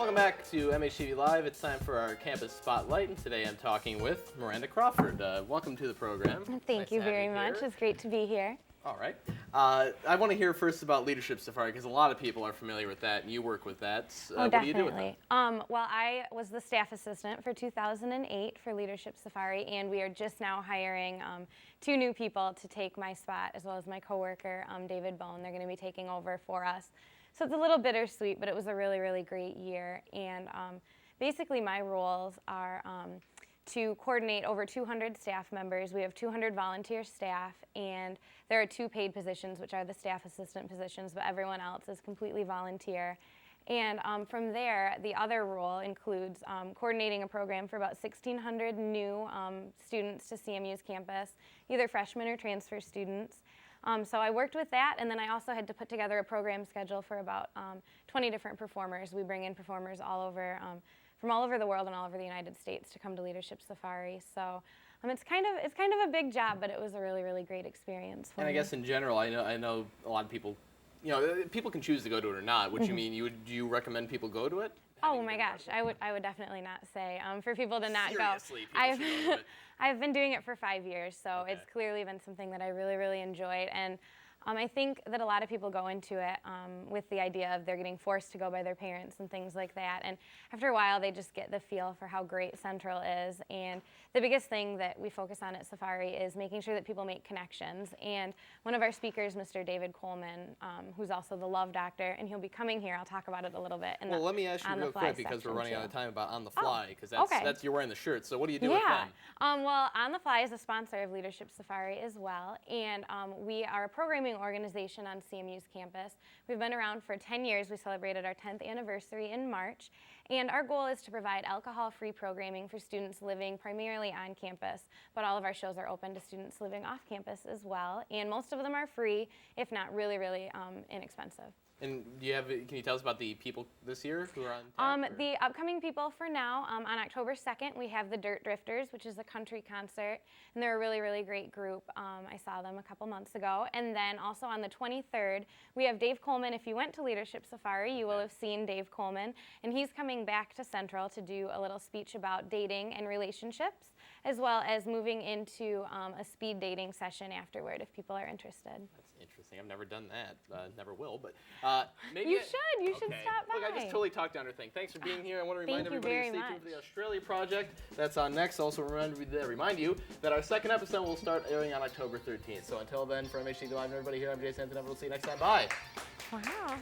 Welcome back to MHTV Live. It's time for our campus spotlight, and today I'm talking with Miranda Crawford. Welcome to the program. Thank you very much. It's great to be here. All right. I want to hear first about Leadership Safari because a lot of people are familiar with that, and you work with that. Definitely. What do you do with that? Well, I was the staff assistant for 2008 for Leadership Safari, and we are just now hiring 2 new people to take my spot, as well as my coworker, David Bone. They're going to be taking over for us. So it's a little bittersweet, but it was a really, really great year. And basically my roles are to coordinate over 200 staff members. We have 200 volunteer staff, and there are 2 paid positions, which are the staff assistant positions, but everyone else is completely volunteer. And from there, the other role includes coordinating a program for about 1,600 new students to CMU's campus, either freshmen or transfer students. So I worked with that, and then I also had to put together a program schedule for about 20 different performers. We bring in performers all over, from all over the world and all over the United States to come to Leadership Safari. So it's kind of a big job, but it was a really, really great experience for me. And I guess in general, I know a lot of people, people can choose to go to it or not. Which you mean, do you recommend people go to it? Oh my gosh, I would definitely not say for people to not Seriously, go. people should go to it. I've been doing it for 5 years, so Okay. it's clearly been something that I really, really enjoyed. And I think that a lot of people go into it with the idea of they're getting forced to go by their parents and things like that. And after a while, they just get the feel for how great Central is. And the biggest thing that we focus on at Safari is making sure that people make connections. And one of our speakers, Mr. David Coleman, who's also the Love Doctor, and he'll be coming here. I'll talk about it a little bit. Well, let me ask you real quick because we're running out of time about On the Fly, because that's you're wearing the shirt. So what do you do with them? Well, On the Fly is a sponsor of Leadership Safari as well, and we are a programming organization on CMU's campus. We've been around for 10 years. We celebrated our 10th anniversary in March, and our goal is to provide alcohol-free programming for students living primarily on campus, but all of our shows are open to students living off campus as well, and most of them are free, if not really, really inexpensive. And can you tell us about the people this year who are on tap? The upcoming people for now, on October 2nd, we have the Dirt Drifters, which is a country concert, and they're a really, really great group. I saw them a couple months ago. And then also on the 23rd, we have Dave Coleman. If you went to Leadership Safari, you will have seen Dave Coleman, and he's coming back to Central to do a little speech about dating and relationships, as well as moving into a speed dating session afterward if people are interested. That's interesting. I've never done that. Never will, but maybe you should. You should stop by. Look, I just totally talked down her thing. Thanks for being here. I want to remind everybody to stay tuned for the much. Australia project. That's on next. Also remind you that our second episode will start airing on October 13th. So until then, for MHTV Live and everybody here, I'm Jason Antonev. We'll see you next time. Bye. Wow.